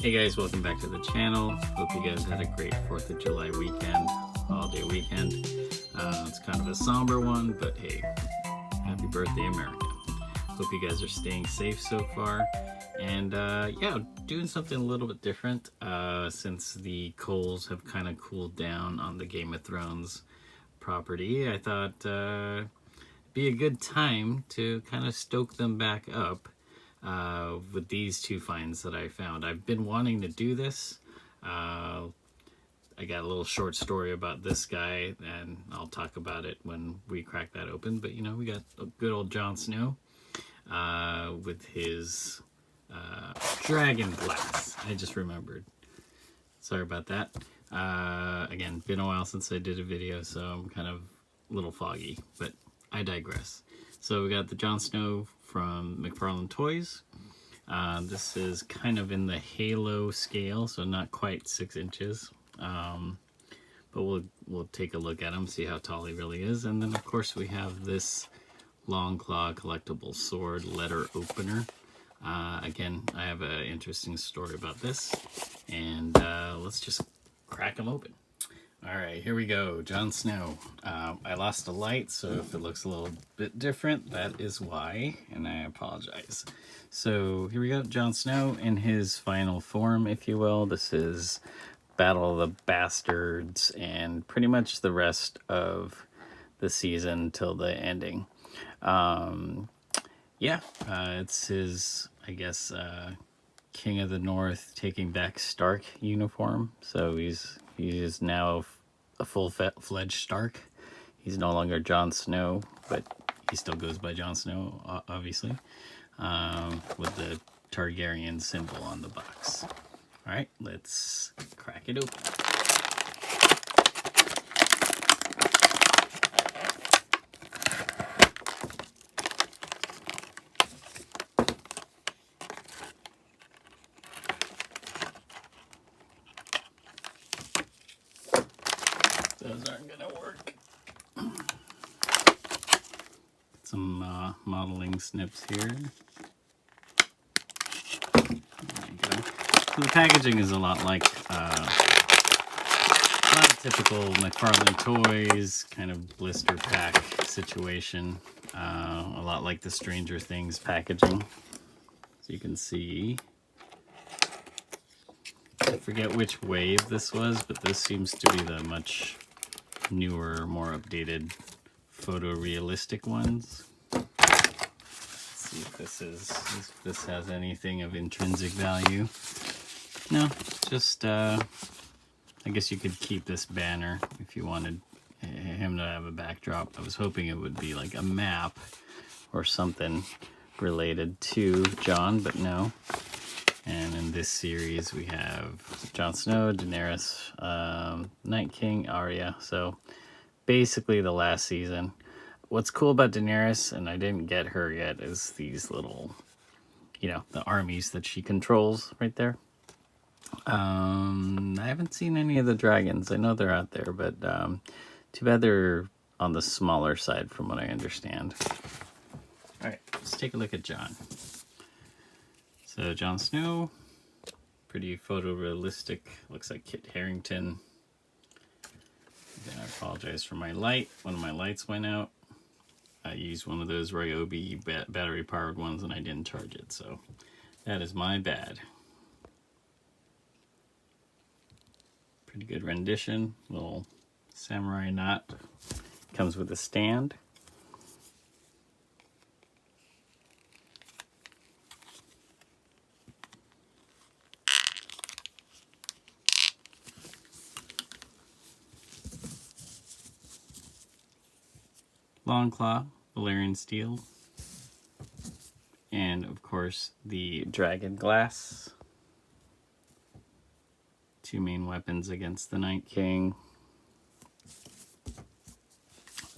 Hey guys, welcome back to the channel. Hope you guys had a great 4th of July weekend, holiday weekend. It's kind of a somber one, but hey, happy birthday America. Hope you guys are staying safe so far. And yeah, doing something a little bit different since the coals have kind of cooled down on the Game of Thrones property. I thought it'd be a good time to kind of stoke them back up. With these two finds that I found. I've been wanting to do this. I got a little short story about this guy, and I'll talk about it when we crack that open. But you know, we got a good old Jon Snow with his dragon glass. I just remembered. Sorry about that. Again, been a while since I did a video, so I'm kind of a little foggy, but I digress. So we got the Jon Snow from Mcfarlane Toys. This is kind of in the halo scale, so not quite 6 inches. But we'll take a look at him, see how tall he really is. And then of course we have this long claw collectible sword letter opener. Again, I have an interesting story about this, and let's just crack him open. All right, here we go. Jon Snow. I lost a light, so if it looks a little bit different, that is why, and I apologize. So here we go, Jon Snow in his final form, if you will. This is Battle of the Bastards and pretty much the rest of the season till the ending. Yeah, it's his, I guess, King of the North taking back Stark uniform. So he is now a full-fledged Stark. He's no longer Jon Snow, but he still goes by Jon Snow, obviously, with the Targaryen symbol on the box. All right, let's crack it open. Those aren't gonna work. Some modeling snips here. There you go. So the packaging is a lot like typical Mcfarlane Toys kind of blister pack situation. A lot like the Stranger Things packaging. So you can see, I forget which wave this was, but this seems to be the much newer, more updated photorealistic ones. Let's see if this has anything of intrinsic value. No, just I guess you could keep this banner if you wanted him to have a backdrop. I was hoping it would be like a map or something related to Jon, but no. And in this series we have Jon Snow, Daenerys, Night King, Arya. So basically the last season. What's cool about Daenerys, and I didn't get her yet, is these little, you know, the armies that she controls right there. I haven't seen any of the dragons. I know they're out there, but too bad they're on the smaller side from what I understand. All right, let's take a look at Jon. So Jon Snow, pretty photorealistic, looks like Kit Harington. Again, I apologize for my light. One of my lights went out. I used one of those Ryobi battery powered ones and I didn't charge it, so that is my bad. Pretty good rendition, little samurai knot. Comes with a stand. Long claw, Valyrian steel, and of course the dragon glass. Two main weapons against the Night King.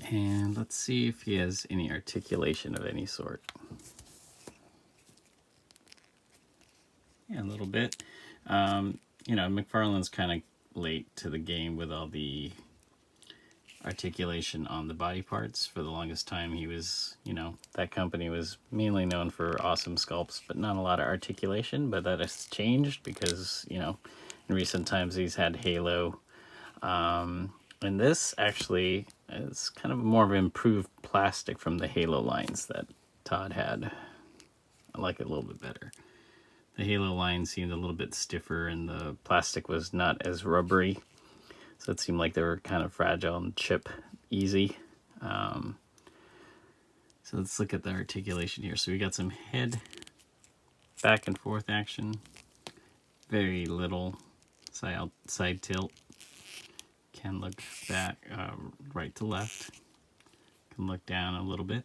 And let's see if he has any articulation of any sort. Yeah, a little bit. You know, Mcfarlane's kind of late to the game with all the articulation on the body parts. For the longest time, he was, you know, that company was mainly known for awesome sculpts, but not a lot of articulation. But that has changed because, you know, in recent times he's had Halo. And this actually is kind of more of an improved plastic from the Halo lines that Todd had. I like it a little bit better. The Halo line seemed a little bit stiffer and the plastic was not as rubbery. So it seemed like they were kind of fragile and chip easy. So let's look at the articulation here. So we got some head back and forth action. Very little side tilt. Can look back, right to left. Can look down a little bit.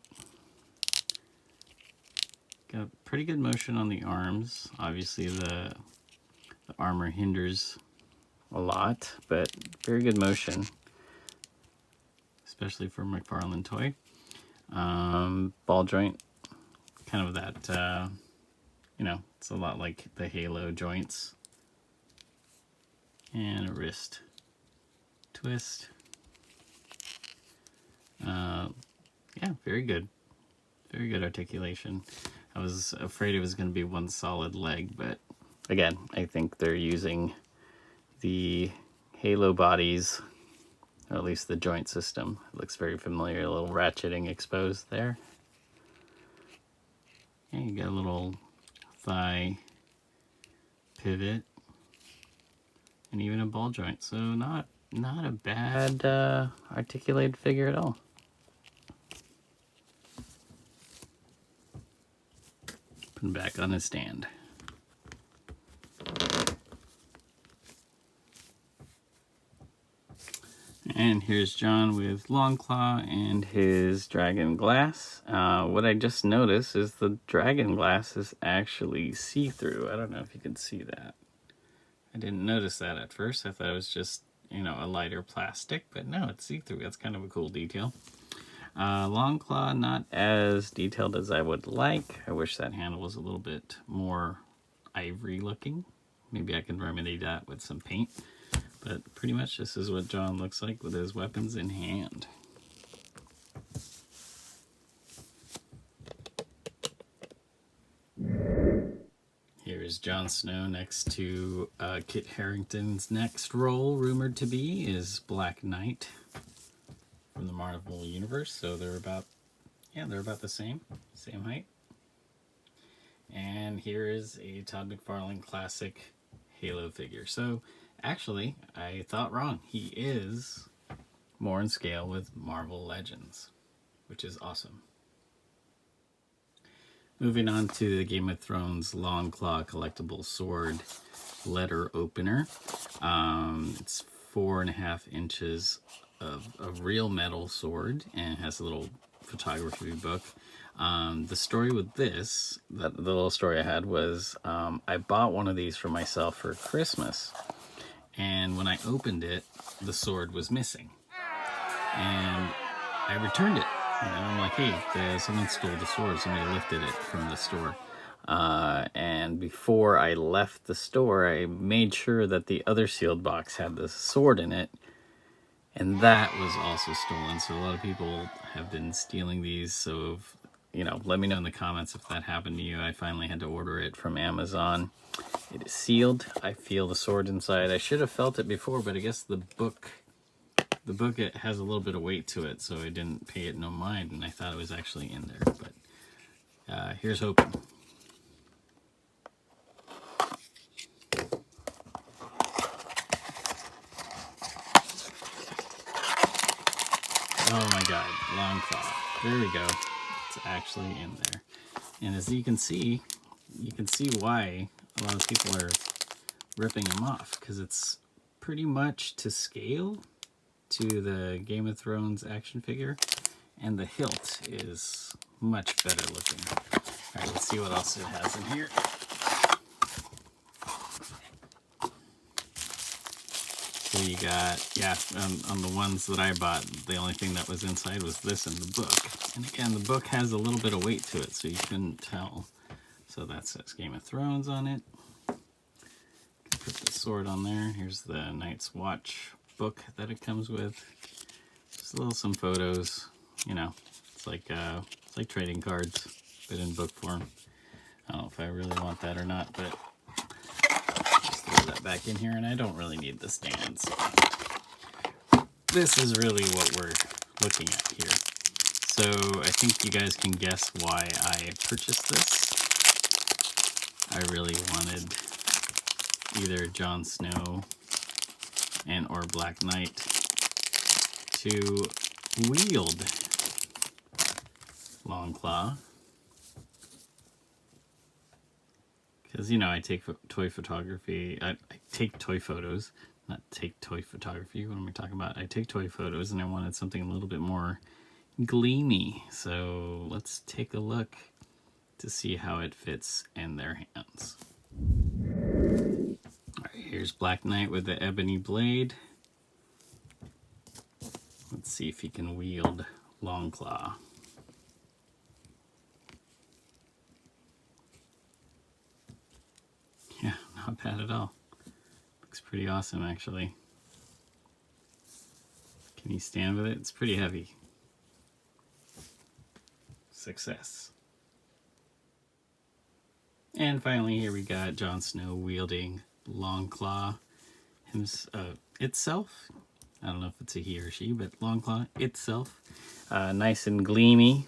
Got pretty good motion on the arms. Obviously the armor hinders a lot, but very good motion, especially for Mcfarlane toy. Ball joint, kind of that, you know, it's a lot like the Halo joints. And a wrist twist. Yeah, very good. Very good articulation. I was afraid it was going to be one solid leg, but again, I think they're using the Halo bodies, or at least the joint system. It looks very familiar, a little ratcheting exposed there. And you got a little thigh pivot, and even a ball joint. So not a bad articulated figure at all. Put him back on his stand. And here's Jon with Longclaw and his dragon glass. What I just noticed is the dragon glass is actually see-through. I don't know if you can see that. I didn't notice that at first. I thought it was just, you know, a lighter plastic, but no, it's see-through. That's kind of a cool detail. Longclaw, not as detailed as I would like. I wish that handle was a little bit more ivory looking. Maybe I can remedy that with some paint. But pretty much this is what Jon looks like with his weapons in hand. Here's Jon Snow next to Kit Harington's next role, rumored to be, is Black Knight from the Marvel Universe. So they're about the same height. And here is a Todd McFarlane classic Halo figure. So actually, I thought wrong. He is more in scale with Marvel Legends, which is awesome. Moving on to the Game of Thrones Longclaw collectible sword letter opener. It's 4.5 inches of a real metal sword, and it has a little photography book. The story with this, the little story I had was, I bought one of these for myself for Christmas, and when I opened it, the sword was missing, and I returned it. You know, I'm like, hey, someone stole the sword. Somebody lifted it from the store. And before I left the store, I made sure that the other sealed box had the sword in it, and that was also stolen. So a lot of people have been stealing these. So, you know, let me know in the comments if that happened to you. I finally had to order it from Amazon. It is sealed. I feel the sword inside. I should have felt it before, but I guess the book, it has a little bit of weight to it, so I didn't pay it no mind, and I thought it was actually in there. But here's hoping. Oh my god, Longclaw. There we go. It's actually in there. And as you can see why a lot of people are ripping him off, because it's pretty much to scale to the Game of Thrones action figure, and the hilt is much better looking. Alright, let's see what else it has in here. So you got, on the ones that I bought, the only thing that was inside was this and the book. And again, the book has a little bit of weight to it, so you couldn't tell. So that says Game of Thrones on it. Put the sword on there. Here's the Night's Watch book that it comes with. Just Still some photos, you know. It's like trading cards, but in book form. I don't know if I really want that or not, but just throw that back in here, and I don't really need the stands. This is really what we're looking at here. So I think you guys can guess why I purchased this. I really wanted either Jon Snow and or Black Knight to wield Longclaw. Because, you know, I take toy photography, I take toy photos, not take toy photography, what am I talking about? I take toy photos, and I wanted something a little bit more gleamy. So let's take a look to see how it fits in their hands. All right, here's Black Knight with the ebony blade. Let's see if he can wield Longclaw. Yeah, not bad at all. Looks pretty awesome, actually. Can he stand with it? It's pretty heavy. Success. And finally, here we got Jon Snow wielding Longclaw itself. I don't know if it's a he or she, but Longclaw itself. Nice and gleamy,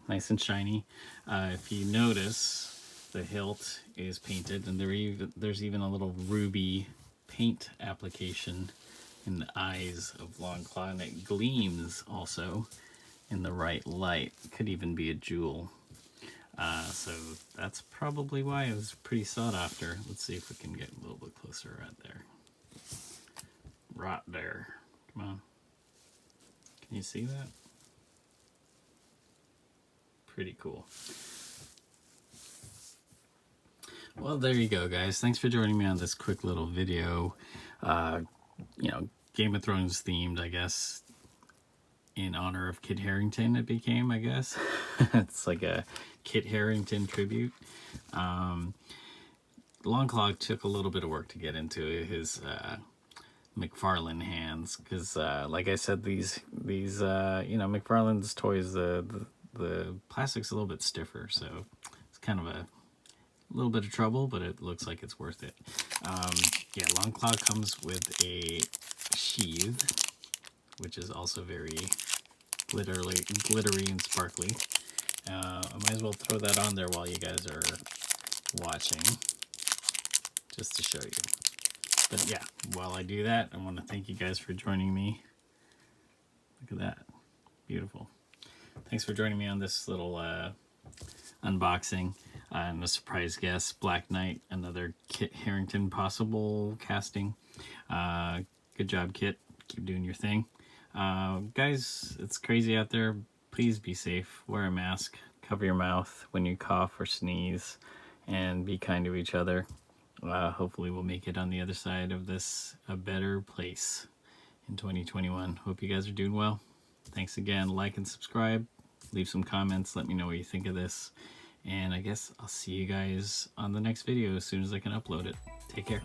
nice and shiny. If you notice, the hilt is painted, and there's even a little ruby paint application in the eyes of Longclaw, and it gleams also in the right light. It could even be a jewel. So that's probably why it was pretty sought after. Let's see if we can get a little bit closer right there. Right there. Come on. Can you see that? Pretty cool. Well, there you go, guys. Thanks for joining me on this quick little video. You know, Game of Thrones themed, I guess, in honor of Kit Harington it became, I guess. It's like a Kit Harington tribute. Longclaw took a little bit of work to get into his Mcfarlane hands, because like I said, these you know, Mcfarlane's toys, the plastic's a little bit stiffer, so it's kind of a little bit of trouble, but it looks like it's worth it. Yeah, Longclaw comes with a sheath, which is also very glittery and sparkly. I might as well throw that on there while you guys are watching, just to show you. But yeah, while I do that, I want to thank you guys for joining me. Look at that. Beautiful. Thanks for joining me on this little unboxing. And a surprise guest, Black Knight, another Kit Harington possible casting. Good job, Kit. Keep doing your thing. Guys, it's crazy out there. Please be safe. Wear a mask. Cover your mouth when you cough or sneeze. And be kind to each other. Hopefully we'll make it on the other side of this a better place in 2021. Hope you guys are doing well. Thanks again. Like and subscribe. Leave some comments. Let me know what you think of this. And I guess I'll see you guys on the next video as soon as I can upload it. Take care.